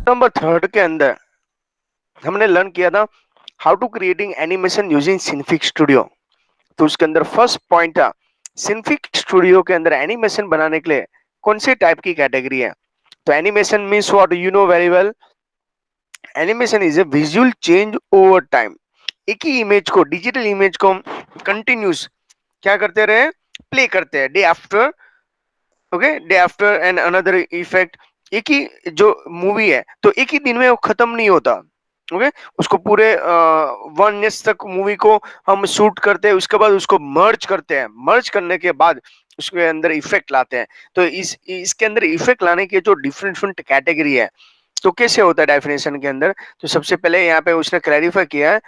Number 3 के अंदर हमने लर्न किया था how to creating animation using Synfig studio. तो उसके अंदर फर्स्ट पॉइंट था सिनफिक स्टूडियो के अंदर एनिमेशन बनाने के लिए कौन से टाइप की कैटेगरी है। तो animation means what you know very well, animation is a visual change over time. एक ही इमेज को, डिजिटल इमेज को हम कंटिन्यूस क्या करते रहे, प्ले करते हैं day after, okay, day after and another effect. एक ही जो मूवी है तो एक ही दिन में वो खत्म नहीं होता, ओके। उसको पूरे 1 ईयर तक मूवी को हम शूट करते हैं, उसके बाद उसको मर्ज करते हैं, मर्ज करने के बाद उसके अंदर इफेक्ट लाते हैं। तो इसके अंदर इफेक्ट लाने के जो डिफरेंट डिफरेंट कैटेगरी है, तो कैसे होता है डेफिनेशन के अंदर। तो सबसे पहले यहाँ पे उसने क्लैरिफाई किया है,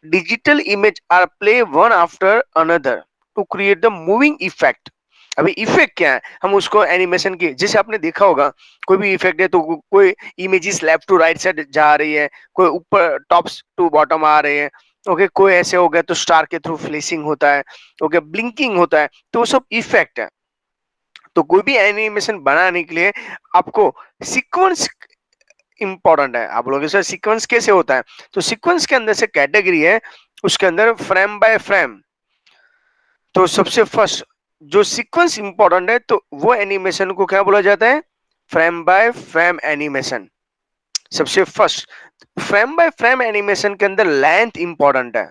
digital image are play one after another to create the moving effect. अभी इफेक्ट क्या है, हम उसको एनिमेशन की, जैसे आपने देखा होगा कोई भी इफेक्ट है तो कोई images left to right side जा रही है, कोई ऊपर टॉप टू बॉटम आ रहे हैं, ओके, कोई ऐसे हो गया तो स्टार के थ्रू फ्लेशिंग होता है, ओके, ब्लिंकिंग होता है, तो वो सब इफेक्ट है। तो कोई भी एनिमेशन बनाने के लिए आपको सीक्वेंस इंपॉर्टेंट है। आप लोगों से सीक्वेंस कैसे होता है, तो सीक्वेंस के अंदर से कैटेगरी है, उसके अंदर फ्रेम बाय फ्रेम। तो सबसे फर्स्ट जो सीक्वेंस इंपॉर्टेंट है तो वो एनिमेशन को क्या बोला जाता है, फ्रेम बाय फ्रेम एनिमेशन। सबसे first frame by frame animation के अंदर लेंथ इंपॉर्टेंट है।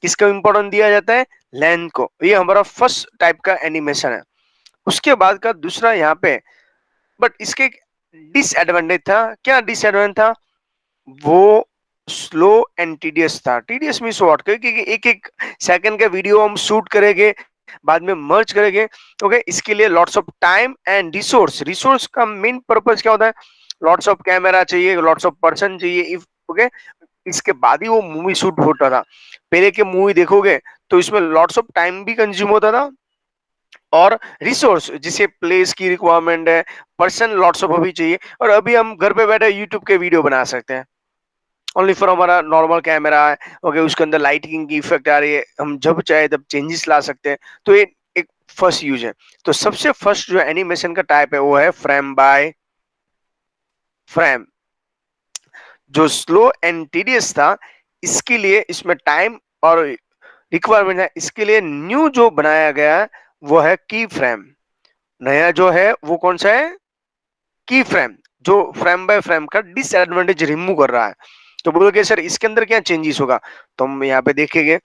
किसका इंपॉर्टेंट दिया जाता है, लेंथ को। ये हमारा फर्स्ट टाइप का एनिमेशन है। उसके बाद का दूसरा यहाँ पे, बट इसके डिसएडवांटेज था, क्या डिसएडवांटेज था, वो स्लो एंड टीडियस था। टीडियस मींस व्हाट, क्योंकि एक एक सेकंड का वीडियो हम शूट करेंगे, बाद में मर्ज करेंगे, ओके। इसके लिए lots of time and resource, resource का मेन पर्पस क्या होता है, लॉट्स ऑफ कैमरा चाहिए, लॉट्स ऑफ पर्सन चाहिए, इफ ओके, इसके बाद ही वो मूवी शूट होता था। पहले के मूवी देखोगे तो इसमें लॉट्स ऑफ टाइम भी कंज्यूम होता था, और रिसोर्स जिसे प्लेस की रिक्वायरमेंट है, पर्सन लॉट्स ऑफ अभी चाहिए। और अभी हम घर पे बैठे यूट्यूब के वीडियो बना सकते हैं, ओनली फॉर हमारा नॉर्मल कैमरा है, ओके, उसके अंदर लाइटिंग की इफेक्ट आ रही है, हम जब चाहे तब चेंजेस ला सकते हैं। तो ये एक फर्स्ट यूज है। तो सबसे फर्स्ट जो एनिमेशन का टाइप है वो है फ्रेम बाय फ्रेम। जो स्लो एंड टीडियस था, इसके लिए इसमें टाइम और रिक्वायरमेंट है, इसके लिए न्यू जो बनाया गया है वो है की फ्रेम। नया जो है वो कौन सा है, की फ्रेम, जो फ्रेम बाय फ्रेम का डिसएडवांटेज रिमूव कर रहा है। तो बोलोगे सर इसके अंदर क्या चेंजेस होगा, तो हम यहाँ पे देखेंगे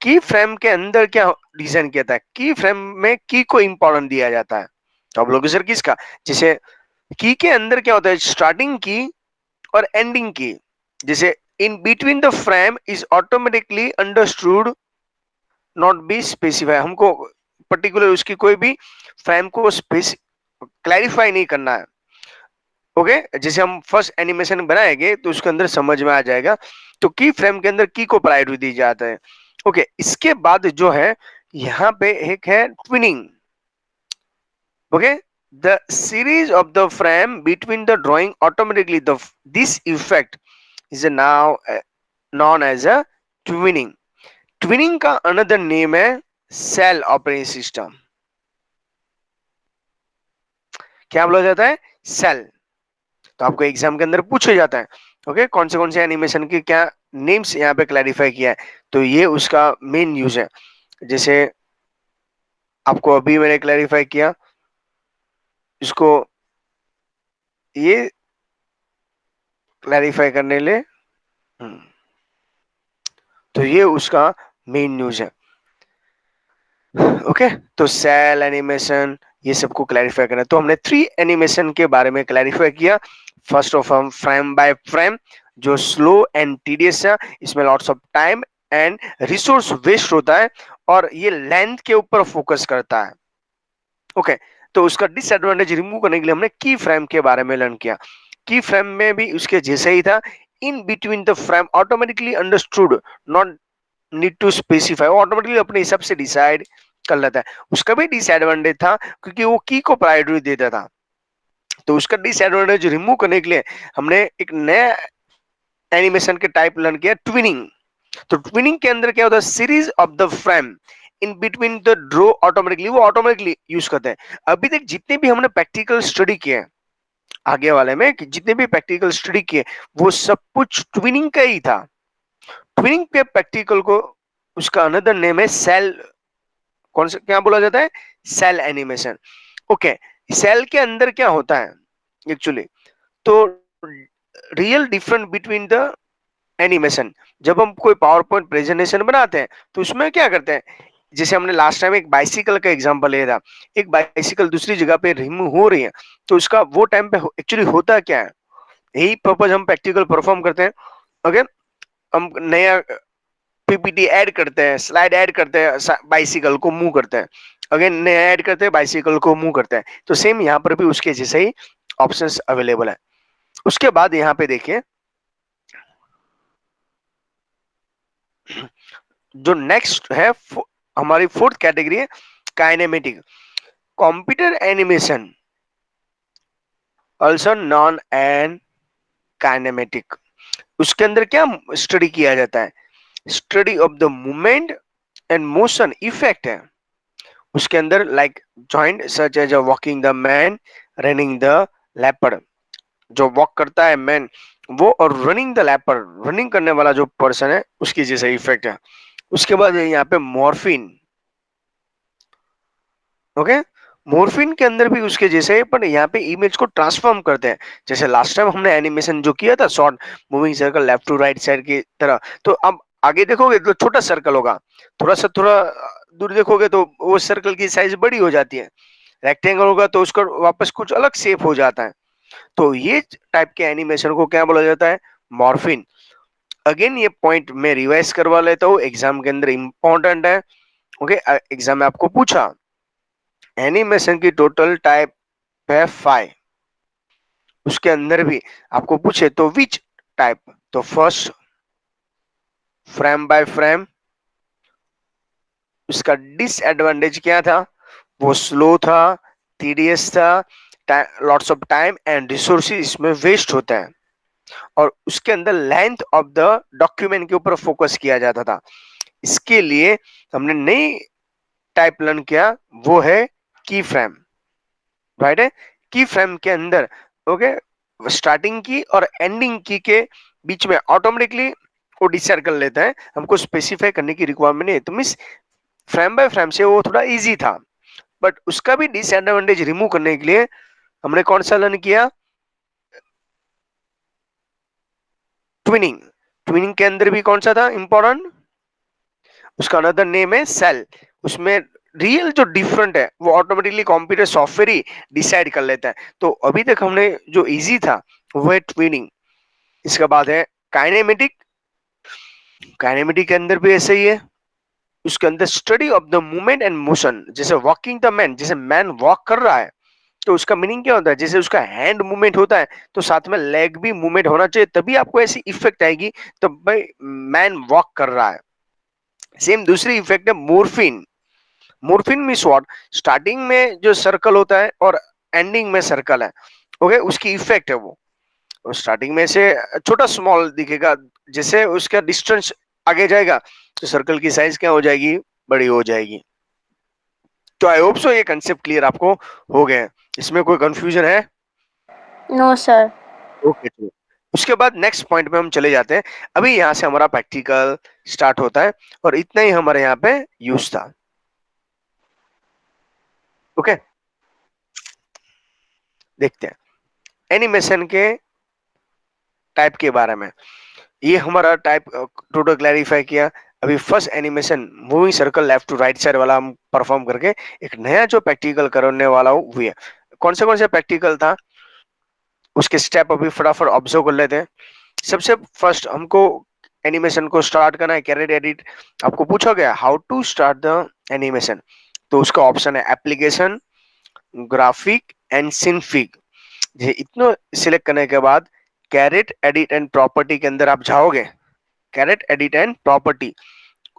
की फ्रेम के अंदर क्या डिजाइन किया था। की फ्रेम में की को इंपॉर्टेंट दिया जाता है। तो आप लोग सर किसका, जैसे की के अंदर क्या होता है, स्टार्टिंग की और एंडिंग की। जैसे इन between the frame is automatically understood not be specify, हमको पर्टिकुलर उसकी कोई भी फ्रेम को क्लैरिफाई नहीं करना है, ओके। जैसे हम फर्स्ट एनिमेशन बनाएंगे तो उसके अंदर समझ में आ जाएगा। तो की फ्रेम के अंदर की को प्रायोरिटी दी जाता है, ओके। इसके बाद जो है यहाँ पे एक है tweening, okay. The series of the frame between the drawing automatically the this effect is now known as a tweening. Tweening का अनदर नेम है सेल ऑपरेटिंग सिस्टम। क्या बोला जाता है, सेल। तो आपको एग्जाम के अंदर पूछा जाता है, ओके, कौन से एनिमेशन के क्या नेम्स यहाँ पे क्लैरिफाई किया है, तो ये उसका मेन यूज है। जैसे आपको अभी मैंने क्लैरिफाई किया, इसको ये क्लैरिफाई करने ले, तो ये उसका मेन न्यूज है, ओके। तो सेल एनिमेशन ये सबको क्लैरिफाई करना है। तो हमने 3 एनिमेशन के बारे में क्लैरिफाई किया। फर्स्ट ऑफ हम फ्रेम बाय फ्रेम, जो स्लो एंड टीडियस है, इसमें lots of time and resource waste होता है, और ये लेंथ के ऊपर फोकस करता है, ओके। तो उसका डिसएडवांटेज रिमूव करने के लिए हमने की फ्रेम के बारे में लर्न किया। की फ्रेम में भी उसके जैसे ही था, in between the frame automatically understood not need to specify, वो ऑटोमेटिकली अपने हिसाब से डिसाइड कर लेता है। उसका भी डिसएडवांटेज था क्योंकि वो की को प्रायोरिटी देता था। तो उसका डिसएडवांटेज रिमूव करने के लिए हमने एक नया एनिमेशन के टाइप लर्न किया, ट्विनिंग। तो ट्विनिंग के अंदर क्या होता है, series of the frame in between the draw automatically, वो ऑटोमेटिकली यूज करते हैं। अभी तक जितने भी हमने प्रैक्टिकल स्टडी किए हैं, आगे वाले में कि जितने भी प्रैक्टिकल स्टडी किए वो सब कुछ ट्विनिंग का ही था। ट्विनिंग के प्रैक्टिकल को उसका अनदर नेम है सेल, कौन सा क्या बोला जाता है, सेल एनिमेशन। ओके, सेल के अंदर क्या होता है एक्चुअली, तो real difference between the animation, जब हम कोई पावर पॉइंट प्रेजेंटेशन बनाते हैं तो उसमें क्या करते हैं, जैसे हमने लास्ट टाइम एक बाइसिकल का एग्जांपल लिया था, एक बाइसिकल दूसरी जगह पे रिमूव हो रही है, तो उसका वो टाइम पे एक्चुअली होता क्या है, यही पर्पज हम प्रैक्टिकल परफॉर्म करते हैं। ओके, हम नया पीपीटी ऐड करते हैं, स्लाइड ऐड करते हैं, बाइसिकल को मूव करते हैं, अगेन नया ऐड करते हैं, बाइसिकल को मूव करते हैं। तो सेम यहाँ पर भी उसके जैसे ही ऑप्शंस अवेलेबल है। उसके बाद यहाँ पे देखिए जो नेक्स्ट है हमारी फोर्थ कैटेगरी है kinematic computer animation, also known an kinematic. उसके अंदर क्या स्टडी किया जाता है, study of the movement and motion effect है उसके अंदर, like joint such as walking the man, running the leopard, जो वॉक करता है मैन वो, और रनिंग द लेपर्ड, रनिंग करने वाला जो पर्सन है उसकी जैसे इफेक्ट है। उसके बाद यहाँ पे मॉर्फिन। ओके, मोरफिन के अंदर भी उसके जैसे है, पर यहाँ पे इमेज को ट्रांसफॉर्म करते हैं, जैसे लास्ट टाइम हमने एनिमेशन जो किया था short moving circle left to right side की तरह, तो अब आगे देखोगे तो छोटा सर्कल होगा, थोड़ा दूर देखोगे तो वो सर्कल की साइज बड़ी हो जाती है, रेक्टेंगल होगा तो उसका वापस कुछ अलग शेप हो जाता है। तो ये टाइप के एनिमेशन को क्या बोला जाता है, मॉर्फिन। अगेन ये पॉइंट मैं रिवाइज करवा लेता हूँ, एग्जाम के अंदर इंपॉर्टेंट है। ओके, एग्जाम में आपको पूछा एनिमेशन की टोटल टाइप है 5, उसके अंदर भी आपको पूछे तो विच टाइप, तो फर्स्ट फ्रेम बाय फ्रेम, उसका डिसएडवांटेज क्या था, वो स्लो था, टीडियस था, lots of time and resources इसमें वेस्ट होता है, और उसके अंदर लेंथ ऑफ द डॉक्यूमेंट के ऊपर फोकस किया जाता था। इसके लिए हमने नई टाइप लर्न किया, वो है की फ्रेम, राइट है। की फ्रेम के अंदर ओके स्टार्टिंग की और एंडिंग की के बीच में ऑटोमेटिकली वो डिसाइड कर लेता है, हमको स्पेसिफाई करने की रिक्वायरमेंट नहीं है, तो मीन्स फ्रेम बाय फ्रेम से वो थोड़ा इजी था। बट उसका भी डिसएडवांटेज रिमूव करने के लिए हमने कौन सा लर्न किया, ट्विनिंग। ट्विनिंग के अंदर भी कौन सा था इंपॉर्टेंट, उसका अनदर नेम है सेल। उसमें रियल जो डिफरेंट है वो ऑटोमेटिकली कंप्यूटर सॉफ्टवेयर ही डिसाइड कर लेता है। तो अभी तक हमने जो इजी था वो है ट्विनिंग। इसके बाद है काइनेमेटिक। काइनेमेटिक के अंदर भी ऐसे ही है, उसके अंदर study of the movement and motion, जैसे वॉकिंग द मैन, जैसे मैन वॉक कर रहा है तो उसका मीनिंग क्या होता है, जैसे उसका हैंड मूवमेंट होता है तो साथ में लेग भी मूवमेंट होना चाहिए, तभी आपको ऐसी इफेक्ट आएगी तो भाई मैन वॉक कर रहा है। सेम दूसरी इफेक्ट है morphine. Morphine means what, starting में जो सर्कल होता है और एंडिंग में सर्कल है, ओके उसकी इफेक्ट है वो, स्टार्टिंग में से छोटा स्मॉल दिखेगा, जैसे उसका डिस्टेंस आगे जाएगा तो सर्कल की साइज क्या हो जाएगी, बड़ी हो जाएगी। तो आई होप सो ये कंसेप्ट क्लियर आपको हो गए, इसमें कोई कंफ्यूजन है? No sir. ओके चलो, उसके बाद नेक्स्ट पॉइंट पे हम चले जाते हैं। अभी यहाँ से हमारा प्रैक्टिकल स्टार्ट होता है और इतना ही हमारे यहाँ पे यूज था। ओके, देखते हैं एनिमेशन के टाइप के बारे में। ये हमारा टाइप टोटल क्लैरिफाई किया। अभी first animation moving circle left to right side वाला हम परफॉर्म करके एक नया जो प्रैक्टिकल करने वाला हूँ वो है। कौन से प्रैक्टिकल था उसके स्टेप अभी फटाफट ऑब्जर्व कर लेते हैं। सबसे फर्स्ट हमको एनिमेशन को स्टार्ट करना है, कैरेट एडिट। आपको पूछा गया how to start the animation, तो उसका ऑप्शन है एप्लीकेशन, ग्राफिक एंड सिनफिग। ये इतना सिलेक्ट करने के बाद कैरेट एडिट एंड प्रॉपर्टी के अंदर आप जाओगे, कैरेट एडिट एंड प्रॉपर्टी,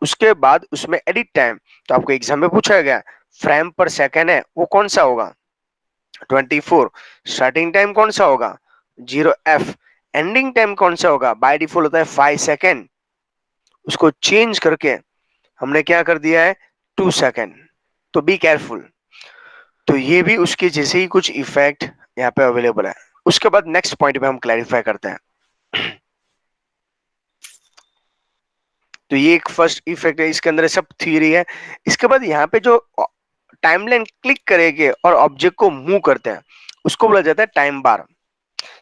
उसके बाद उसमें एडिट टाइम, तो आपको एग्जाम में पूछा गया फ्रेम पर सेकंड है वो कौन सा होगा, 24। स्टार्टिंग टाइम कौन सा होगा, 0f। एंडिंग टाइम कौन सा होगा, बाय डिफॉल्ट होता है 5 सेकेंड, उसको चेंज करके हमने क्या कर दिया है 2 सेकेंड। तो बी केयरफुल। तो ये भी उसके जैसे ही कुछ इफेक्ट यहाँ पे अवेलेबल है। उसके बाद नेक्स्ट पॉइंट पे हम क्लैरिफाई करते हैं। तो ये एक फर्स्ट इफेक्ट है, इसके अंदर सब थ्योरी है। इसके बाद यहाँ पे जो टाइमलाइन क्लिक करेंगे और ऑब्जेक्ट को मूव करते हैं उसको बोला जाता है टाइम बार।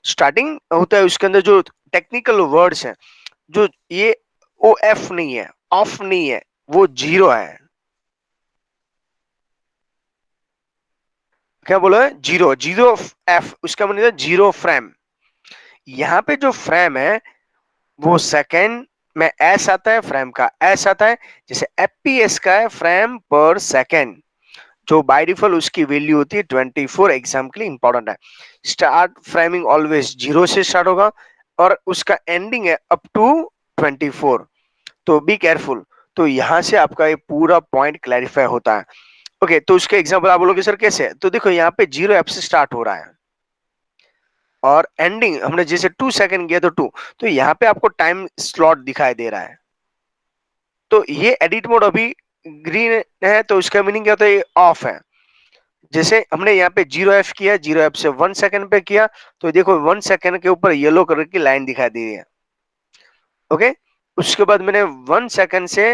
स्टार्टिंग होता है उसके अंदर जो टेक्निकल वर्ड्स हैं, जो ये ओ एफ नहीं है, ऑफ नहीं है, वो जीरो है। क्या बोला है? जीरो, जीरो एफ, उसका मतलब है जीरो फ्रेम। यहाँ पे जो फ्रेम है वो सेकेंड में एस आता है, फ्रेम का एस आता है, जैसे एफपीएस का है फ्रेम पर सेकेंड, जो बाय डिफॉल्ट उसकी वैल्यू होती है 24। एग्जाम के लिए इंपॉर्टेंट है। स्टार्ट फ्रेमिंग ऑलवेज जीरो से स्टार्ट होगा और उसका एंडिंग है अप टू 24, तो बी केयरफुल। तो यहां से आपका ये पूरा पॉइंट क्लैरिफाई होता है। ओके, तो उसके एग्जांपल आप बोलोगे सर कैसे? तो देखो यहाँ पे जीरो एफ से स्टार्ट हो रहा है और एंडिंग हमने जैसे 2 सेकंड किया तो 2, तो यहाँ पे आपको टाइम स्लॉट दिखाई दे रहा है। तो ये एडिट मोड अभी ग्रीन है, तो उसका मीनिंग क्या होता है? ऑफ है। जैसे हमने यहाँ पे जीरो एफ किया, जीरो एफ से 1 सेकंड पे किया, तो देखो 1 सेकंड के ऊपर येलो कलर की लाइन दिखाई दे रही है। ओके, उसके बाद मैंने 1 सेकंड से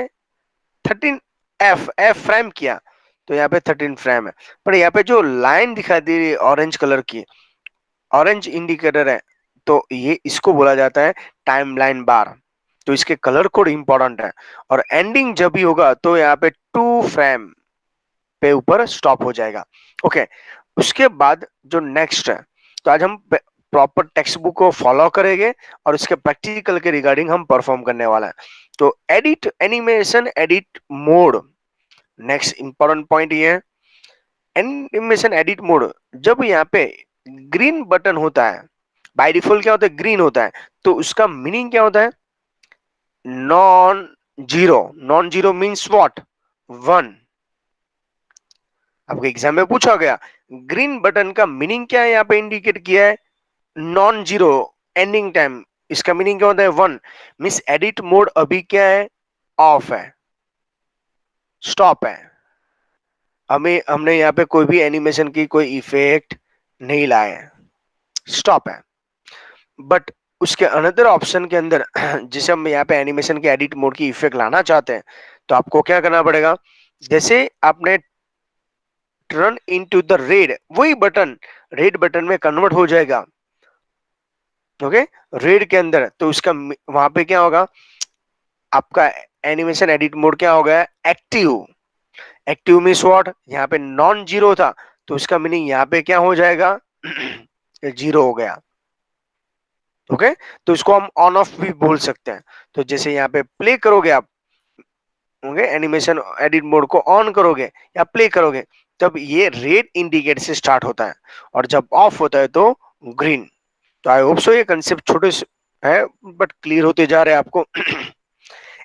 13 एफ एफ फ्रेम किया, तो यहाँ पे 13 फ्रेम है। पर यहाँ पे जो लाइन दिखाई दे रही है ऑरेंज कलर की, ऑरेंज इंडिकेटर है, तो ये इसको बोला जाता है टाइमलाइन बार। तो इसके कलर कोड इंपॉर्टेंट है। और एंडिंग जब भी होगा तो यहाँ पे 2 फ्रेम पे ऊपर स्टॉप हो जाएगा। ओके, उसके बाद जो नेक्स्ट है, तो आज हम प्रॉपर टेक्स्ट बुक को फॉलो करेंगे और उसके प्रैक्टिकल के रिगार्डिंग हम परफॉर्म करने वाला है। तो edit animation edit mode, next important point ये है। एनिमेशन एडिट मोड, जब यहाँ पे ग्रीन बटन होता है, बाय डिफॉल्ट क्या होता है? ग्रीन होता है, तो उसका मीनिंग क्या होता है? Non zero. Non zero means what? 1। आपको एग्जाम में पूछा गया ग्रीन बटन का मीनिंग क्या है, यहाँ पे इंडिकेट किया है नॉन जीरो एंडिंग टाइम, इसका मीनिंग क्या होता है? 1। मीन्स एडिट मोड अभी क्या है? ऑफ है, स्टॉप है। हमने यहाँ पे कोई भी एनिमेशन की कोई इफेक्ट नहीं लाए है, स्टॉप है। बट उसके अनदर ऑप्शन के अंदर जिसे हम यहाँ पे एनिमेशन के एडिट मोड की इफेक्ट लाना चाहते हैं, तो आपको क्या करना पड़ेगा? जैसे आपने टर्न इनटू द रेड, वही बटन रेड बटन में कन्वर्ट हो जाएगा। ओके, रेड के अंदर, तो उसका वहां पे क्या होगा? आपका एनिमेशन एडिट मोड क्या हो गया? एक्टिव। Active means what? यहाँ पे नॉन जीरो था, तो उसका मीनिंग यहाँ पे क्या हो जाएगा? जीरो हो गया। ओके, तो इसको हम ऑन ऑफ भी बोल सकते हैं। तो जैसे यहाँ पे प्ले करोगे आप, ओके, एनिमेशन एडिट मोड को ऑन करोगे या प्ले करोगे, तब ये रेड इंडिकेट से स्टार्ट होता है और जब ऑफ होता है तो ग्रीन। तो आई होप सो ये कंसेप्ट छोटे है बट क्लियर होते जा रहे हैं आपको।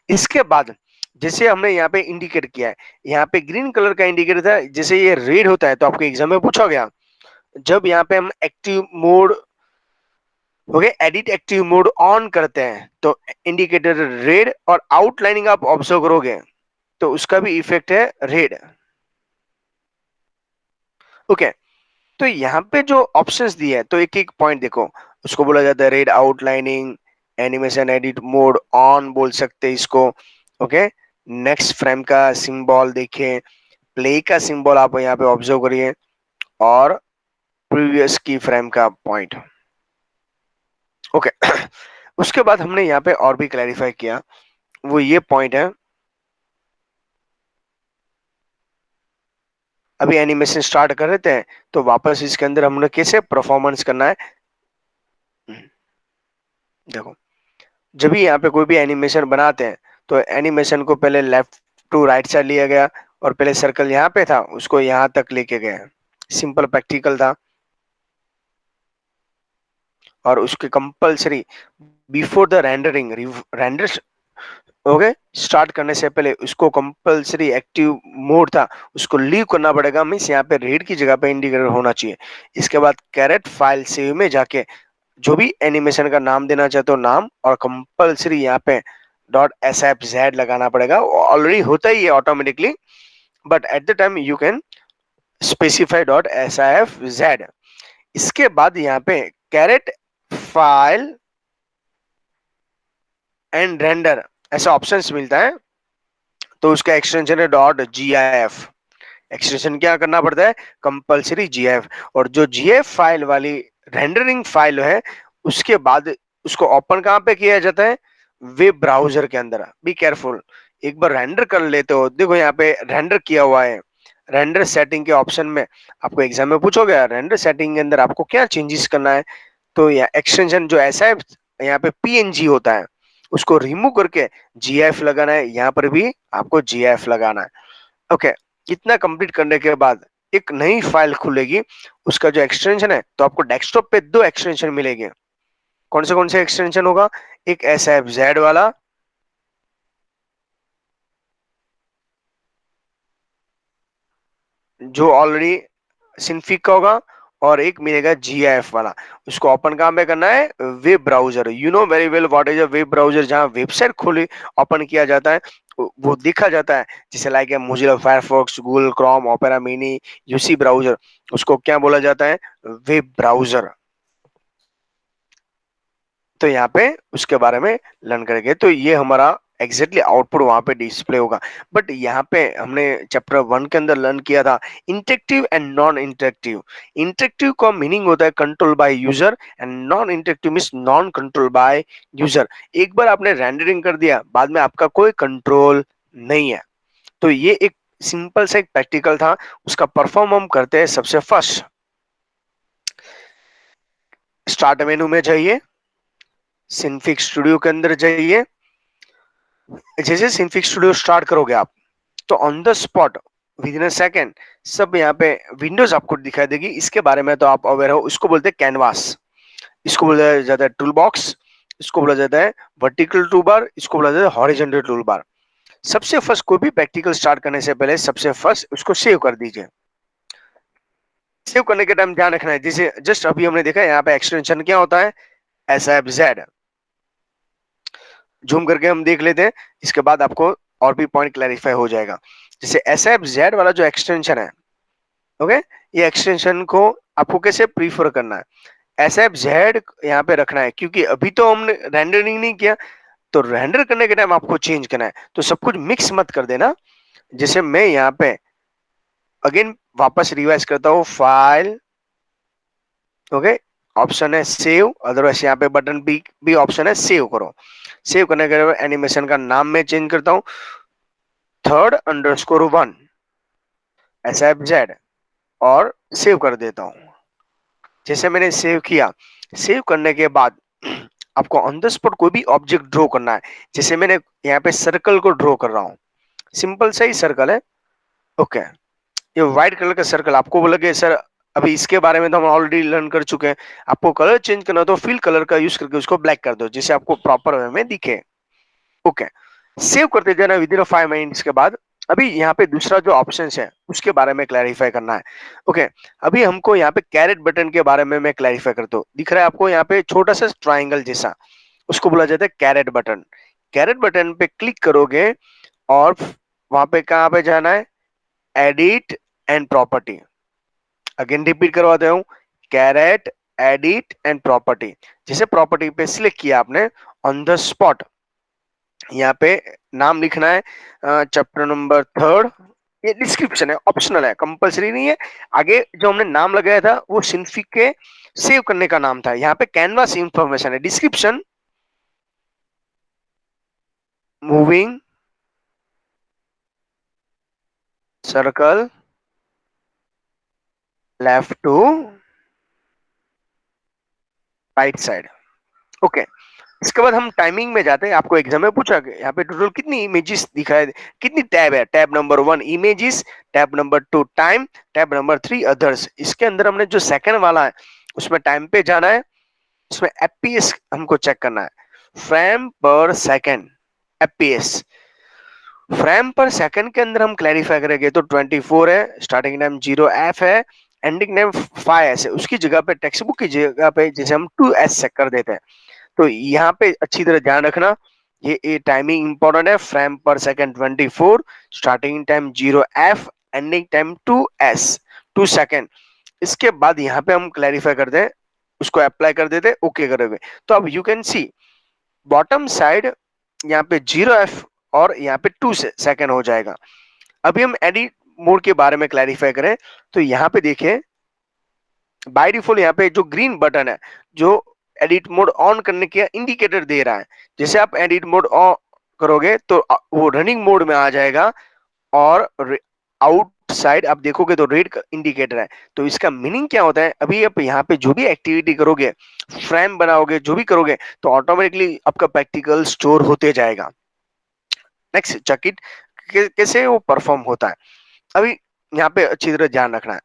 इसके बाद जैसे हमने यहाँ पे इंडिकेट किया है, यहाँ पे ग्रीन कलर का इंडिकेटर था, जैसे ये रेड होता है, तो आपको एग्जाम में पूछा गया जब यहाँ पे हम active mode, okay, edit active mode on करते हैं तो इंडिकेटर रेड और आउटलाइनिंग आप ऑब्जर्व करोगे तो उसका भी इफेक्ट है रेड। ओके, तो यहाँ पे जो ऑप्शंस दिए हैं, तो एक एक पॉइंट देखो, उसको बोला जाता है red outlining, animation edit mode on बोल सकते हैं इसको। ओके, नेक्स्ट फ्रेम का सिंबल देखिए, प्ले का सिंबल आप यहाँ पे ऑब्जर्व करिए और प्रीवियस की फ्रेम का पॉइंट। ओके, उसके बाद हमने यहाँ पे और भी क्लैरिफाई किया, वो ये पॉइंट है। अभी एनिमेशन स्टार्ट कर रहे थे, तो वापस इसके अंदर हमने कैसे परफॉर्मेंस करना है। देखो, जब भी यहाँ पे कोई भी एनिमेशन बनाते हैं, तो एनिमेशन को पहले लेफ्ट टू राइट साइड लिया गया और पहले सर्कल यहाँ पे था उसको यहाँ तक लेके गए, सिंपल प्रैक्टिकल था। और उसके compulsory before the rendering, render okay start करने से पहले उसको कंपलसरी एक्टिव मोड था, उसको लीव करना पड़ेगा। मीन्स यहाँ पे रेड की जगह पे इंडिकेटर होना चाहिए। इसके बाद कैरेट फाइल सेव में जाके जो भी एनिमेशन का नाम देना चाहते हो नाम, और कंपलसरी यहाँ पे .sfz लगाना पड़ेगा। ऑलरेडी होता ही है automatically, but at the time you can specify .sfz। इसके बाद यहाँ पे कैरेट फाइल एंड रेंडर ऐसा ऑप्शंस मिलता है, तो उसका एक्सटेंशन है .gif। एक्सटेंशन क्या करना पड़ता है, कंपलसरी जीएफ। और जो जीएफ फाइल वाली रेंडरिंग फाइल है, उसके बाद उसको ओपन कहां पे किया जाता है, वेब ब्राउजर के अंदर। बी केयरफुल, एक बार रेंडर कर लेते हो, देखो यहाँ पे रेंडर किया हुआ है। रेंडर सेटिंग के ऑप्शन में आपको एग्जाम में पूछोगे रेंडर सेटिंग के अंदर आपको क्या चेंजेस करना है, तो यहाँ एक्सटेंशन जो ऐसा है, यहाँ पे पीएनजी होता है, उसको रिमूव करके जीएफ लगाना है। यहाँ पर भी आपको जीएफ लगाना है। ओके, इतना कंप्लीट करने के बाद एक नई फाइल खुलेगी, उसका जो एक्सटेंशन है, तो आपको डेस्कटॉप पे दो एक्सटेंशन मिलेंगे। कौन से एक्सटेंशन होगा, एक SFZ वाला, जो ऑलरेडी सिंफिक का होगा, और एक मिलेगा GIF वाला। उसको ओपन कहां पे करना है, web browser. You know very well what is a web browser, जहां वेबसाइट खोली ओपन किया जाता है, वो देखा जाता है, जैसे लाइक है Mozilla Firefox, Google Chrome, opera mini, UC browser, उसको क्या बोला जाता है, वेब ब्राउजर। तो यहाँ पे उसके बारे में लर्न करेंगे, तो ये हमारा एग्जैक्टली आउटपुट वहां पे डिस्प्ले होगा। बट यहाँ पे हमने चैप्टर 1 के अंदर लर्न किया था interactive and non interactive. Interactive का मीनिंग होता है control by user, and non interactive means non control by user. एक बार आपने रेंडरिंग कर दिया, बाद में आपका कोई कंट्रोल नहीं है। तो ये एक सिंपल सा एक प्रैक्टिकल था, उसका परफॉर्म हम करते हैं। सबसे फर्स्ट स्टार्ट मेनू में जाइए, सिंफिक स्टूडियो के अंदर जाइए। जैसे सिंफिक स्टूडियो स्टार्ट करोगे आप, तो on the spot with in a second सब यहाँ पे विंडोज आपको दिखाई देगी। इसके बारे में तो आप अवेयर हो, इसको बोलते हैं कैनवास, इसको बोला जाता है टूल बॉक्स, इसको बोला जाता है वर्टिकल टूल बार, इसको बोला जाता है हॉरिजॉन्टल टूल बार। सबसे फर्स्ट कोई भी प्रैक्टिकल स्टार्ट करने से पहले सबसे फर्स्ट उसको सेव कर दीजिए। सेव करने के टाइम ध्यान रखना है, जैसे जस्ट अभी हमने देखा यहाँ पे एक्सटेंशन क्या होता है, SFZ। जूम करके हम देख लेते हैं, इसके बाद आपको और भी पॉइंट क्लैरिफाई हो जाएगा। जैसे SFZ वाला जो एक्सटेंशन है, ओके, ये एक्सटेंशन को आपको कैसे प्रीफर करना है, SFZ यहाँ पे रखना है, क्योंकि अभी तो हमने रेंडरिंग नहीं किया, तो रेंडर करने के टाइम आपको चेंज करना है, तो सब कुछ मिक्स मत कर देना। जैसे मैं यहाँ पे अगेन वापस रिवाइज करता हूँ, फाइल, ओके, ऑप्शन है सेव, अदरवाइज यहाँ पे बटन भी ऑप्शन है सेव करो। सेव करने के बाद एनिमेशन का नाम मैं चेंज करता हूँ, third_1 SFZ, और सेव कर देता हूँ। जैसे मैंने सेव किया, सेव करने के बाद आपको ऑन द स्पॉट कोई भी ऑब्जेक्ट ड्रॉ करना है। जैसे मैंने यहाँ पे सर्कल को ड्रॉ कर रहा हूँ, सिंपल सा ही सर्कल है, ओके। ये व्हाइट कलर का सर्कल, आपको लगे सर अभी इसके बारे में तो हम ऑलरेडी लर्न कर चुके हैं, आपको कलर चेंज करना तो फिल कलर का यूज करके उसको ब्लैक कर दो, जिससे आपको प्रॉपर वे में दिखे, ओके। सेव करते जाना विद इन 5 मिनट्स के बाद। अभी यहाँ पे दूसरा जो ऑप्शन है उसके बारे में क्लैरिफाई करना है, ओके। अभी हमको यहाँ पे कैरेट बटन के बारे में मैं क्लैरिफाई करता हूँ। दिख रहा है आपको यहाँ पे छोटा सा ट्राइंगल जैसा, उसको बोला जाता है कैरेट बटन। कैरेट बटन पे क्लिक करोगे और वहां पे कहाँ पे जाना है, edit and property. Again repeat करवाते हूँ, कैरेट, एडिट एंड प्रॉपर्टी। जैसे प्रॉपर्टी पे सिलेक्ट किया आपने, ऑन द स्पॉट यहाँ पे नाम लिखना है, चैप्टर नंबर 3। ये डिस्क्रिप्शन है, ऑप्शनल है, कंपलसरी नहीं है। आगे जो हमने नाम लगाया था वो सिंफिक के सेव करने का नाम था, यहाँ पे कैनवास इंफॉर्मेशन है, description moving circle left to right side, okay. इसके बाद हम टाइमिंग में जाते हैं। आपको एग्जाम में पूछा कि यहाँ पे टोटल कितनी इमेजेस दिखाए, कितनी टैब है, tab number 1 images, tab number 2 time, tab number 3 others. इसके अंदर हमने जो सेकंड वाला है उसमें टाइम पे जाना है, उसमें एफपीएस हमको चेक करना है, फ्रेम पर सेकंड, एफपीएस। फ्रेम पर सेकंड के अंदर हम क्लैरिफाई करेंगे तो 24 है, स्टार्टिंग टाइम 0f है, एंडिंग टाइम 5s है। उसकी जगह पे टेक्स्ट बुक की जगह पे जैसे हम 2s चेक कर देते हैं। तो यहाँ पे अच्छी तरह ध्यान रखना, ये टाइमिंग इंपॉर्टेंट है, फ्रेम पर second 24, starting time 0f, ending time 2s, 2 second. इसके बाद यहाँ पे हम क्लैरिफाई करते हैं उसको अप्लाई कर देते, ओके करोगे तो अब you can see bottom side यहाँ पे 0f और यहाँ पे 2 सेकंड हो जाएगा। अभी हम एडिट मोड के बारे में क्लैरिफाई करें तो यहाँ पे देखिए बाय डिफॉल्ट यहाँ पे जो ग्रीन बटन है जो एडिट मोड ऑन करने के इंडिकेटर दे रहा है, जैसे आप एडिट मोड ऑन करोगे तो वो रनिंग मोड में आ जाएगा और आउटसाइड आप देखोगे तो रेड इंडिकेटर है। तो इसका मीनिंग क्या होता है, अभी आप यहाँ पे जो भी एक्टिविटी करोगे, फ्रेम बनाओगे, जो भी करोगे तो ऑटोमेटिकली आपका प्रैक्टिकल स्टोर होते जाएगा। नेक्स्ट चेक इट कैसे वो परफॉर्म होता है। अभी यहाँ पे अच्छी तरह ध्यान रखना है।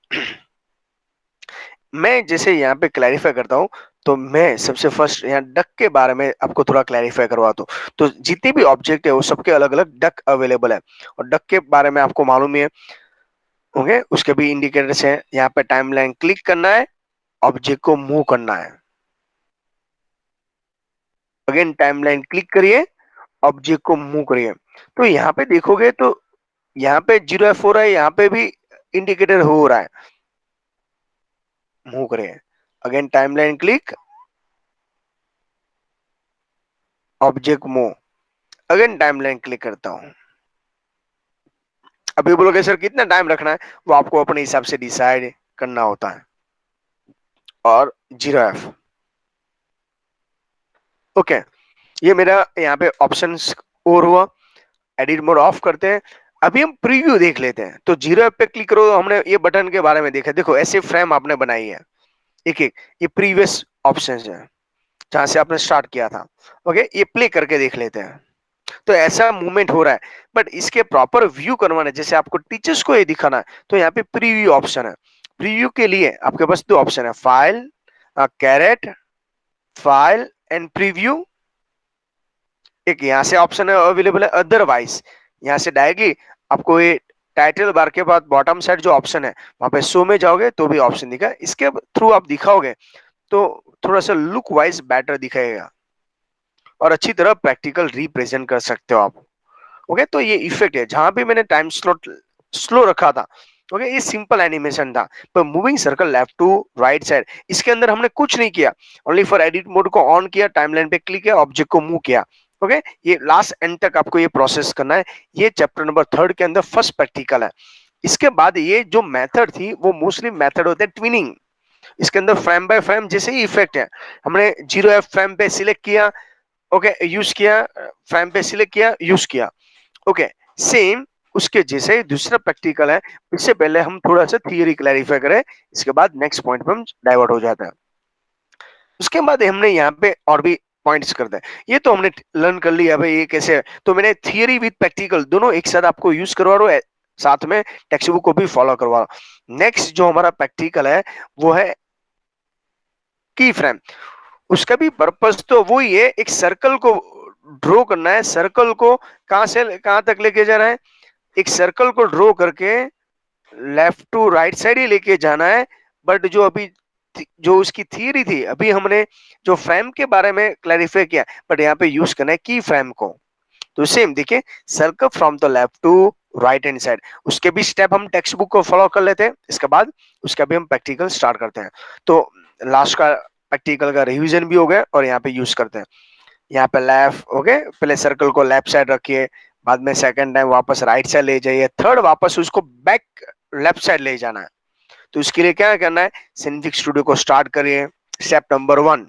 मैं जैसे यहाँ पे क्लैरिफाई करता हूँ तो मैं सबसे फर्स्ट यहाँ डक के बारे में आपको थोड़ा क्लैरिफाई करवाता हूँ। तो जितने भी ऑब्जेक्ट है वो सबके अलग अलग डक अवेलेबल है और डक के बारे में आपको मालूम ही है होंगे, उसके भी इंडिकेटर्स हैं। यहाँ पे टाइमलाइन क्लिक करना है, ऑब्जेक्ट को मूव करना है, अगेन टाइमलाइन क्लिक करिए, ऑब्जेक्ट को मूव करिए। तो यहाँ पे देखोगे तो यहाँ पे 0f हो रहा है, यहाँ पे भी इंडिकेटर हो रहा है, मूव करिए, again timeline click, object move, again timeline click करता हूँ। अभी बोलोगे सर कितना टाइम रखना है, वो आपको अपने हिसाब से डिसाइड करना होता है। और 0f ओके, ये मेरा यहाँ पे ऑप्शंस और हुआ। एडिट मोड ऑफ करते हैं, अभी हम प्रीव्यू देख लेते हैं। तो 0f पे क्लिक करो, हमने ये बटन के बारे में देखा, देखो ऐसे फ्रेम आपने बनाई है एक एक, ये प्रीवियस ऑप्शंस है जहां से आपने स्टार्ट किया था। ओके, ये प्ले करके देख लेते हैं। तो ऐसा मूवमेंट हो रहा है, बट इसके प्रॉपर व्यू करवाना है, जैसे आपको टीचर्स को ये दिखाना है तो यहाँ पे प्रीव्यू ऑप्शन है। प्रीव्यू के लिए आपके पास दो ऑप्शन है, file create, file and preview. एक यहाँ से ऑप्शन है अवेलेबल है, अदरवाइज यहाँ से डायरेक्टली आपको ये टाइटल बार के बाद बॉटम साइड जो ऑप्शन है वहां पे शो में जाओगे तो भी ऑप्शन दिखा, इसके थ्रू आप दिखाओगे तो थोड़ा सा लुक वाइज बेटर दिखाएगा और अच्छी तरह प्रैक्टिकल रिप्रेजेंट कर सकते हो आप। ओके, तो ये इफेक्ट है जहां पे मैंने टाइम स्लॉट स्लो रखा था। ओके, ये सिंपल एनिमेशन था, पर moving circle left to right side इसके अंदर हमने कुछ नहीं किया, ओनली फॉर एडिट मोड को ऑन किया, टाइमलाइन पे क्लिक किया, ऑब्जेक्ट को मूव किया। ओके, ये लास्ट एंड तक आपको ये प्रोसेस करना है। ये चैप्टर नंबर 3 के अंदर फर्स्ट प्रैक्टिकल है। इसके बाद ये जो मेथड थी वो मोस्टली मेथड होते हैं ट्विनिंग। इसके अंदर फ्रेम बाय फ्रेम जैसे ही इफेक्ट है, हमने 0f फ्रेम पे सिलेक्ट किया, ओके यूज किया, फ्रेम पे सिलेक्ट किया, यूज किया। ओके, सेम उसके जैसे दूसरा प्रैक्टिकल है। इससे पहले हम थोड़ा सा थियरी क्लैरिफाई करें, इसके बाद नेक्स्ट पॉइंट पे हम डाइवर्ट हो जाते हैं। उसके बाद हमने यहाँ पे और भी पॉइंट्स करते हैं। ये तो हमने लर्न कर लिया भाई ये कैसे है, तो मैंने थियरी विद प्रैक्टिकल दोनों एक साथ आपको यूज करवा रहा हूँ, साथ में टेक्स्ट बुक को भी फॉलो करवा रहा हूँ। नेक्स्ट जो हमारा प्रैक्टिकल है वो है की फ्रेम। उसका भी पर्पस तो वही है, एक सर्कल को ड्रॉ करना है, सर्कल को कहां से कहां तक लेके जाना है, एक सर्कल को ड्रॉ करके लेफ्ट टू राइट साइड ही लेके जाना है। बट जो अभी जो उसकी थियरी थी, अभी हमने जो फ्रेम के बारे में क्लैरिफाई किया, बट यहाँ पे यूज करना है की फ्रेम को। तो सेम देखिए, circle from the left to right hand side, उसके भी स्टेप हम टेक्स्ट बुक को फॉलो कर लेते हैं। इसके बाद उसका भी हम प्रैक्टिकल स्टार्ट करते हैं। तो लास्ट का प्रैक्टिकल का रिवीजन भी हो गया और यहाँ पे यूज करते हैं। यहाँ पे लेफ्ट, ओके, पहले सर्कल को लेफ्ट साइड रखिए, बाद में सेकंड टाइम वापस राइट साइड ले जाइए, थर्ड वापस उसको बैक लेफ्ट साइड ले जाना है। तो इसके लिए क्या करना है, सिंफिक स्टूडियो को स्टार्ट करिए, step number 1।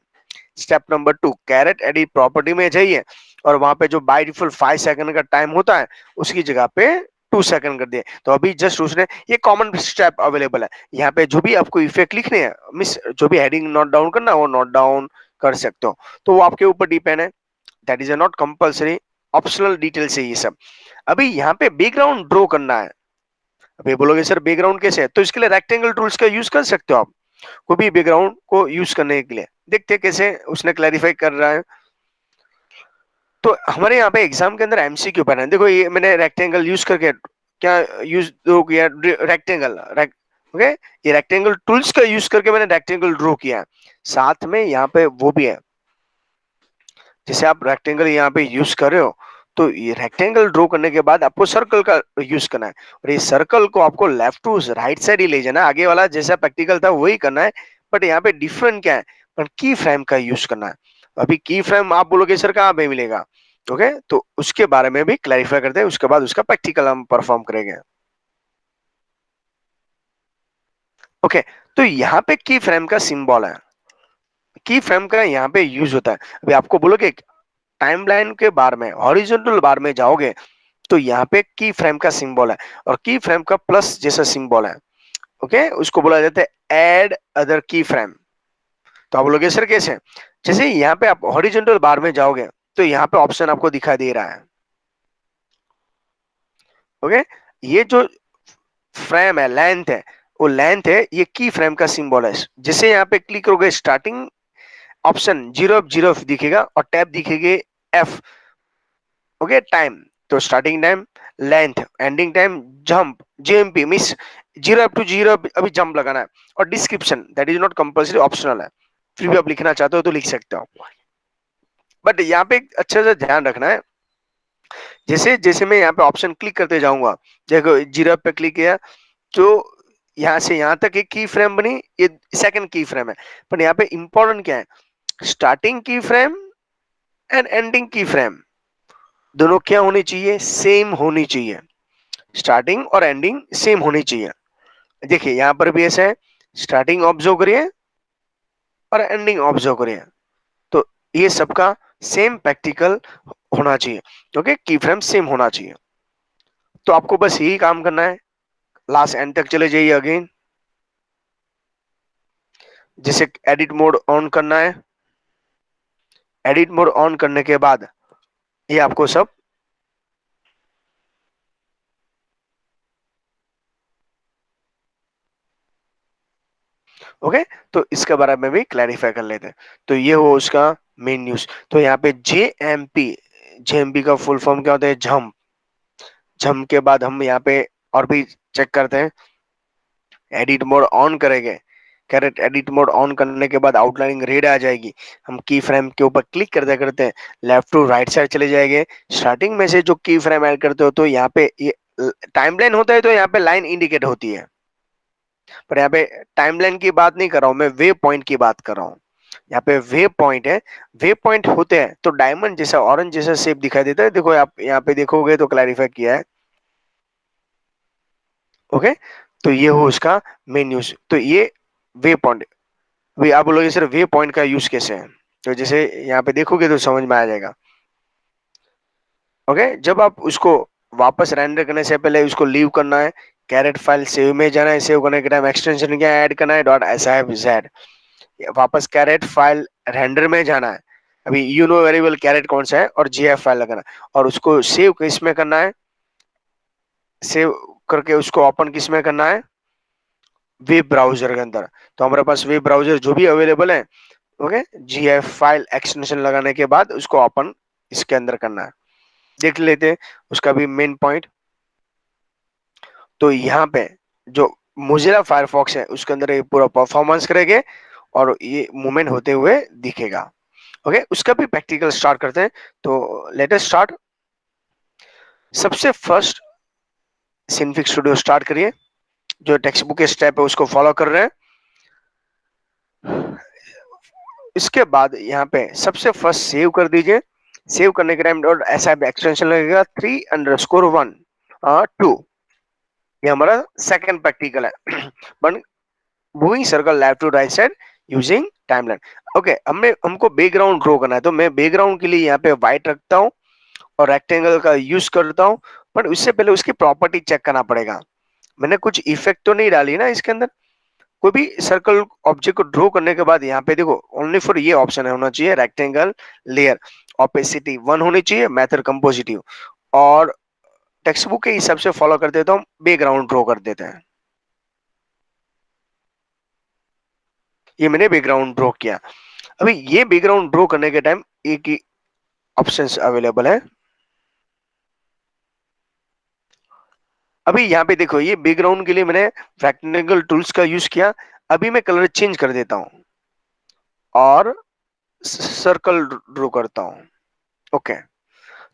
Step number 2, create edit property में जाइए और वहां पे जो बाय डिफॉल्ट 5 सेकंड का टाइम होता है उसकी जगह पे 2 सेकंड कर दिए। तो अभी जस्ट उसने ये कॉमन स्टेप अवेलेबल है, यहाँ पे जो भी आपको इफेक्ट लिखने हैं, मिस जो भी हेडिंग नोट डाउन करना वो नोट डाउन कर सकते हो, तो वो आपके ऊपर डिपेंड है, that is not compulsory, optional details है ये सब। अभी यहाँ पे बैकग्राउंड ड्रॉ करना है। अभी बोलोगे सर बैकग्राउंड कैसे है, तो इसके लिए रेक्टेंगल टूल्स का यूज कर सकते हो आप, कोई भी बैकग्राउंड को यूज करने के लिए। देखते हैं कैसे उसने क्लैरिफाई कर रहा है। तो हमारे यहाँ पे एग्जाम के अंदर एमसीक्यू पैटर्न, देखो ये मैंने रेक्टेंगल यूज करके क्या यूज किया, रेक्टेंगल ओके, ये रेक्टेंगल टूल्स का यूज करके मैंने रेक्टेंगल ड्रॉ किया है। साथ में यहाँ पे वो भी है, जैसे आप रेक्टेंगल यहाँ पे यूज कर रहे हो, तो ये रेक्टेंगल ड्रॉ करने के बाद आपको सर्कल का यूज करना है और ये सर्कल को आपको लेफ्ट टू राइट साइड ही ले जाना है। आगे वाला जैसा प्रैक्टिकल था वही करना है, बट यहाँ पे डिफरेंट क्या है, पर की फ्रेम का यूज करना है। अभी की फ्रेम आप बोलोगे सर कहाँ पे मिलेगा, ओके, तो उसके बारे में भी क्लैरिफाई करते हैं, उसके बाद उसका प्रैक्टिकल हम परफॉर्म करेंगे। ओके, तो यहाँ पे की फ्रेम का सिंबल है, की फ्रेम का यहाँ पे यूज होता है। अभी आपको बोलोगे टाइमलाइन के बार में, हॉरिजॉन्टल बार में जाओगे तो यहाँ पे की फ्रेम का सिंबल है, और की फ्रेम का प्लस जैसा सिंबल है, ओके, उसको बोला जाता है ऐड अदर की फ्रेम। तो आप बोलोगे सर कैसे, जैसे यहाँ पे आप हॉरिजॉन्टल बार में जाओगे तो यहाँ पे ऑप्शन आपको दिखाई दे रहा है, ओके, ये जो फ्रेम है, लेंथ है, वो लेंथ है, ये की फ्रेम का सिंबल है। जैसे यहाँ पे क्लिक करोगे स्टार्टिंग ऑप्शन 0 दिखेगा और टैब दिखेगी एफ, ओके, टाइम, तो starting time, length, ending time, jump, JMP means 0 up to 0 अभी जंप लगाना है, और description that is not compulsory, optional है, फिर भी आप लिखना चाहते हो तो लिख सकते हो। बट यहाँ पे एक अच्छा सा ध्यान रखना है, जैसे जैसे मैं यहाँ पे ऑप्शन क्लिक करते जाऊंगा, देखो 0 पे क्लिक किया तो यहाँ से यहाँ तक एक की फ्रेम बनी, ये सेकंड की फ्रेम है। पर यहाँ पे इंपॉर्टेंट क्या है, स्टार्टिंग की फ्रेम एंड एंडिंग की फ्रेम दोनों क्या होनी चाहिए, सेम होनी चाहिए, स्टार्टिंग और एंडिंग सेम होनी चाहिए। देखिए यहाँ पर भी ऐसा है, स्टार्टिंग ऑब्जर्व करिए और एंडिंग ऑब्जर्व करिए, तो ये सबका सेम प्रैक्टिकल होना चाहिए, ओके, की फ्रेम सेम होना चाहिए। तो आपको बस यही काम करना है, लास्ट एंड तक चले जाइए अगेन, जैसे एडिट मोड ऑन करना है, एडिट मोड ऑन करने के बाद ये आपको सब, ओके, तो इसके बारे में भी क्लैरिफाई कर लेते हैं। तो ये हो उसका मेन न्यूज। तो यहाँ पे जेएमपी, जेएमपी का फुल फॉर्म क्या होता है, जंप, जंप के बाद हम यहाँ पे और भी चेक करते हैं, एडिट मोड ऑन करेंगे, करेक्ट, एडिट मोड ऑन करने के बाद आउटलाइनिंग रेड आ जाएगी, हम की फ्रेम के ऊपर क्लिक करते करते लेफ्ट टू राइट साइड चले जाएंगे, स्टार्टिंग में से जो की फ्रेम ऐड करते हो तो यहाँ पे ये टाइमलाइन होता है, तो यहाँ पे लाइन इंडिकेट होती है, पर यहाँ पे टाइमलाइन की बात नहीं कर रहा हूँ मैं, वे पॉइंट की बात कर रहा हूँ। यहाँ पे वे पॉइंट है, वे पॉइंट होते हैं तो डायमंड जैसा, ऑरेंज जैसा शेप दिखाई देता है, देखो आप यहाँ पे देखोगे तो क्लैरिफाई किया है, ओके, तो ये हो उसका मेन न्यूज। तो ये वे पॉइंट, अभी आप बोलोगे सर वे पॉइंट का यूज कैसे है, तो जैसे यहाँ पे देखोगे तो समझ में आ जाएगा, ओके, जब आप उसको वापस रेंडर करने से पहले उसको लीव करना है, कैरेट फाइल सेव में जाना है, सेव करने के टाइम एक्सटेंशन क्या ऐड करना है, डॉट एस आई जेड, वापस कैरेट फाइल रेंडर में जाना है, अभी यू नो वेरिएबल कैरेट कौन सा है, और जीएफ फाइल लगाना है, और उसको सेव किस में करना है, सेव करके उसको ओपन किस में करना है, वेब ब्राउजर के अंदर। तो हमारे पास वेब ब्राउजर जो भी अवेलेबल है, ओके, जीएफ फाइल एक्सटेंशन लगाने के बाद उसको ओपन इसके अंदर करना है। देख लेते हैं उसका भी मेन पॉइंट। तो यहाँ पे जो मोजिला फायरफॉक्स है उसके अंदर ये पूरा परफॉर्मेंस करेंगे और ये मूवमेंट होते हुए दिखेगा, ओके, उसका भी प्रैक्टिकल स्टार्ट करते हैं। तो लेट अस स्टार्ट। सबसे फर्स्ट सिंफिक स्टूडियो स्टार्ट करिए, जो टेक्स्ट बुक के स्टेप है उसको फॉलो कर रहे हैं। इसके बाद यहाँ पे सबसे फर्स्ट सेव कर दीजिए, सेव करने के टाइम डॉट ऐसा एक्सटेंशन लगेगा 3_1 2, ये हमारा सेकंड प्रैक्टिकल है। But moving circle left to right side using timeline, okay, हमको बैकग्राउंड ड्रॉ करना है, तो मैं बैकग्राउंड के लिए यहाँ पे व्हाइट रखता हूँ और रेक्टेंगल का यूज करता हूँ, बट उससे पहले उसकी प्रॉपर्टी चेक करना पड़ेगा, मैंने कुछ इफेक्ट तो नहीं डाली ना इसके अंदर। कोई भी सर्कल ऑब्जेक्ट को ड्रॉ करने के बाद यहाँ पे देखो ओनली फॉर ये ऑप्शन है होना चाहिए, रेक्टेंगल लेयर, ओपेसिटी 1 होनी चाहिए, मेथड कंपोजिटिव, और टेक्स्ट बुक के हिसाब से फॉलो कर देता हूँ, बैकग्राउंड ड्रॉ कर देते हैं। ये मैंने बैकग्राउंड ड्रॉ किया। अभी ये बैकग्राउंड ड्रॉ करने के टाइम एक ही ऑप्शंस अवेलेबल है। अभी यहाँ पे देखो ये बैकग्राउंड के लिए मैंने रेक्टेंगल टूल्स का यूज किया, अभी मैं कलर चेंज कर देता हूँ और सर्कल ड्रॉ करता हूँ, ओके,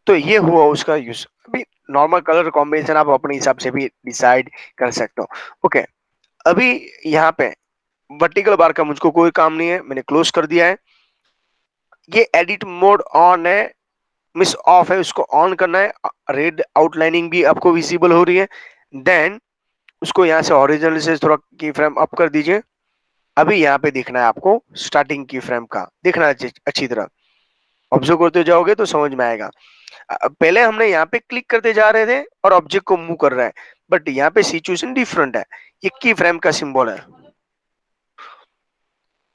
तो ये हुआ उसका यूज। अभी नॉर्मल कलर कॉम्बिनेशन आप अपने हिसाब से भी डिसाइड कर सकते हो, ओके। अभी यहाँ पे वर्टिकल बार का मुझको कोई काम नहीं है, मैंने क्लोज कर दिया है। ये एडिट मोड ऑन है, मिस ऑफ है, उसको ऑन करना है। रेड आउटलाइनिंग भी आपको विजिबल हो रही है। देन उसको यहाँ से हॉरिजॉन्टल से थोड़ा की फ्रेम अप कर दीजिए। अभी यहाँ पे देखना है आपको स्टार्टिंग की फ्रेम का, देखना है अच्छी तरह। ऑब्जर्व करते जाओगे तो समझ में आएगा। पहले हमने यहाँ पे क्लिक करते जा रहे थे और ऑब्जेक्ट को मूव कर रहा है, बट यहाँ पे सिचुएशन डिफरेंट है। ये की फ्रेम का सिंबल है।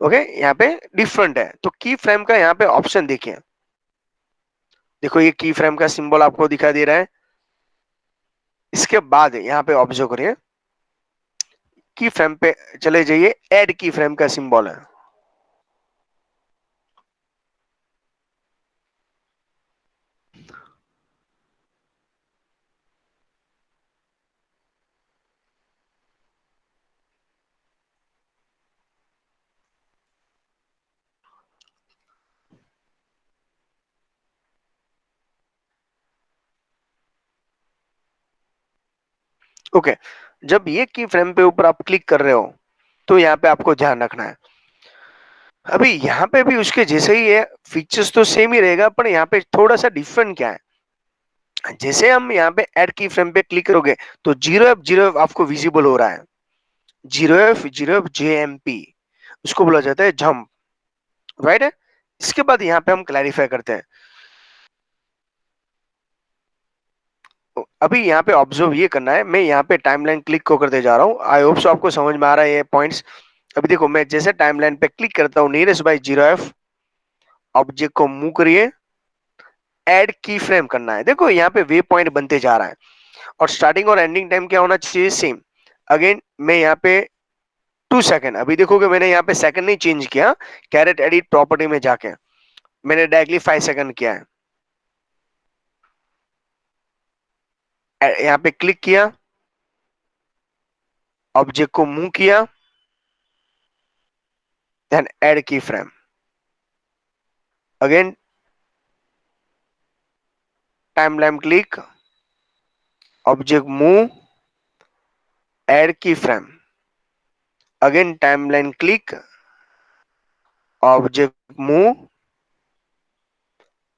ओके, यहाँ पे डिफरेंट है, तो की फ्रेम का यहाँ पे ऑप्शन देखिए। देखो ये की फ्रेम का सिंबल आपको दिखाई दे रहा है। इसके बाद यहाँ पे ऑब्जर्व करिए, की फ्रेम पे चले जाइए, ऐड की फ्रेम का सिंबल है। ओके, जब ये की फ्रेम पे ऊपर आप क्लिक कर रहे हो तो यहाँ पे आपको ध्यान रखना है। अभी यहाँ पे भी उसके जैसे ही है, फीचर्स तो सेम ही रहेगा, पर यहाँ पे थोड़ा सा डिफरेंट क्या है। जैसे हम यहाँ पे ऐड की फ्रेम पे क्लिक करोगे तो 0F आपको विजिबल हो रहा है। 0F JMP, उसको बोला जाता है जंप, राइट है। इसके बाद यहाँ पे हम क्लैरिफाई करते हैं। अभी यहाँ पे ऑब्जर्व ये करना है, मैं यहाँ पे टाइमलाइन क्लिक को करते जा रहा हूँ। आई होप सो आपको समझ में आ रहा है ये पॉइंट्स। अभी देखो, मैं जैसे टाइमलाइन पे क्लिक करता हूँ, नियरेस्ट बाय 0F, ऑब्जेक्ट को मूव करिए, ऐड की फ्रेम करना है। देखो यहाँ पे वे पॉइंट बनते जा रहा है, और स्टार्टिंग और एंडिंग टाइम क्या होना चाहिए, सेम। अगेन मैं यहाँ पे 2 सेकंड, अभी देखोगे मैंने यहाँ पे सेकंड नहीं चेंज किया, कैरेट एडिट प्रॉपर्टी में जाके मैंने डायरेक्टली 5 सेकंड किया है। यहाँ पे क्लिक किया, ऑब्जेक्ट को मूव किया, then add key frame. Again timeline click, object move, add key frame. Again timeline click, object move,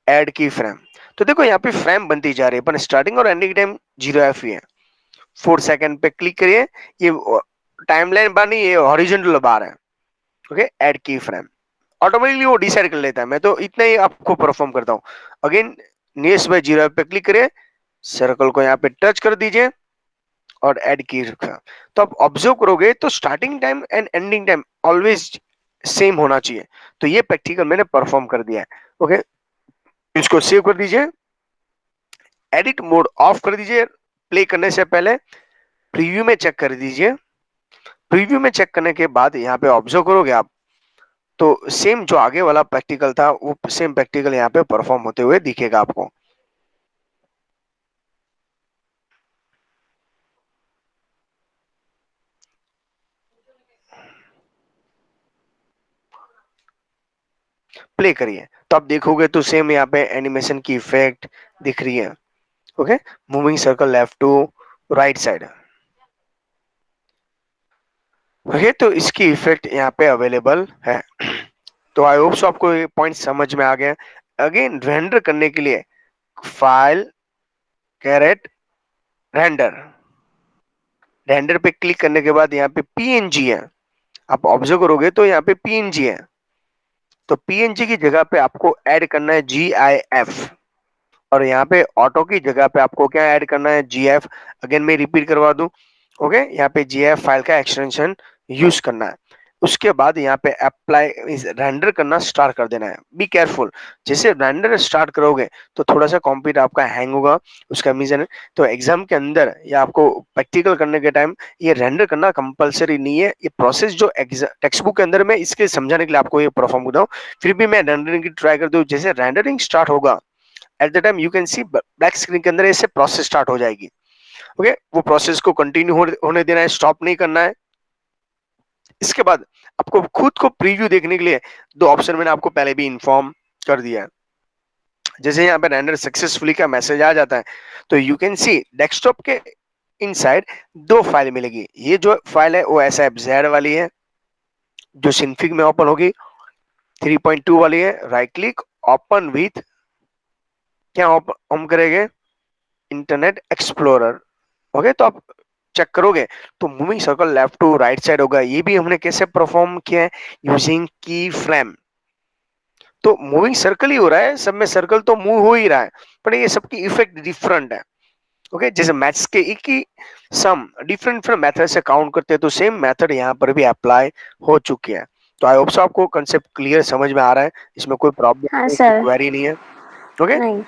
add key frame. तो देखो यहाँ पे फ्रेम बनती जा रही है, पर स्टार्टिंग और एंडिंग टाइम 0F ही है। 4 सेकंड पे क्लिक करिए, ये टाइमलाइन बार नहीं, ये हॉरिजॉन्टल बार है। Okay, add key frame automatically वो डिसाइड कर लेता है, मैं तो इतना ही आपको परफॉर्म करता हूँ। अगेन नियरेस्ट बाय 0 पे क्लिक करिए, सर्कल को यहाँ पे टच कर दीजिए और ऐड की रखा। तो आप ऑब्जर्व करोगे तो starting time and ending time always same होना चाहिए। तो ये प्रैक्टिकल मैंने परफॉर्म कर दिया है। ओके, इसको सेव कर दीजिए, एडिट मोड ऑफ कर दीजिए। प्ले करने से पहले प्रीव्यू में चेक कर दीजिए। प्रीव्यू में चेक करने के बाद यहाँ पे ऑब्जर्व करोगे आप, तो सेम जो आगे वाला प्रैक्टिकल था वो सेम प्रैक्टिकल यहाँ पे परफॉर्म होते हुए दिखेगा आपको। प्ले करिए तो आप देखोगे तो सेम यहाँ पे एनिमेशन की इफेक्ट दिख रही है। Okay, moving circle left to right side. Okay, तो इसकी इफेक्ट यहाँ पे अवेलेबल है। तो आई होप सो आपको ये पॉइंट समझ में आ गया। अगेन रेंडर करने के लिए फाइल, कैरेट, रेंडर। रेंडर पे क्लिक करने के बाद यहाँ पे पीएनजी है, आप ऑब्जर्व करोगे तो यहाँ पे पीएनजी है। तो पीएनजी की जगह पे आपको ऐड करना है GIF, और यहाँ पे ऑटो की जगह पे आपको क्या ऐड करना है, GF। अगेन मैं रिपीट करवा दूं, ओके, यहाँ पे GIF फाइल का एक्सटेंशन यूज करना है। उसके बाद यहाँ पे अप्लाई रेंडर करना स्टार्ट कर देना है। बी केयरफुल, जैसे रेंडर स्टार्ट करोगे तो थोड़ा सा कंप्यूटर आपका हैंग होगा, उसका रीजन है। तो एग्जाम के अंदर या आपको प्रैक्टिकल करने के टाइम ये रेंडर करना कंपलसरी नहीं है। ये प्रोसेस जो टेक्स्ट बुक के अंदर में इसके समझाने के लिए आपको ये परफॉर्म करता हूँ, फिर भी मैं रेंडरिंग की ट्राई कर दूं। जैसे रेंडरिंग स्टार्ट होगा, at the time you can see black screen के अंदर ऐसे प्रोसेस स्टार्ट हो जाएगी। ओके, वो प्रोसेस को कंटिन्यू होने देना है, स्टॉप नहीं करना है। इसके बाद आपको खुद को प्रीव्यू देखने के लिए दो ऑप्शन मैंने आपको पहले भी इन्फॉर्म कर दिया है। जैसे यहाँ पे रेंडर सक्सेसफुली का मैसेज आ जाता है, तो यू कैन सी डेस्कटॉप के इनसाइड दो फाइल मिलेगी। ये जो फाइल है वो SFZ वाली है, जो सिनफिग में ओपन होगी 3.2 वाली है, राइट क्लिक ओपन विथ, क्या हम करेंगे, इंटरनेट एक्सप्लोरर। ओके, तो आप चेक करोगे तो moving circle left to right side होगा। ये भी हमने कैसे परफॉर्म किया है, यूजिंग की फ्रेम। तो मूविंग सर्कल ही हो रहा है, सब में सर्कल तो मूव हो ही रहा है, पर ये सबकी इफेक्ट डिफरेंट है। ओके, जैसे मैथ्स के एक ही सम डिफरेंट डिफरेंट मेथड से काउंट करते हैं, तो सेम मेथड यहाँ पर भी अप्लाई हो चुकी है। तो आई होप सो आपको कंसेप्ट क्लियर समझ में आ रहा है, इसमें कोई प्रॉब्लम हाँ नहीं, कोई सर। क्वेरी नहीं है। ओके, नहीं।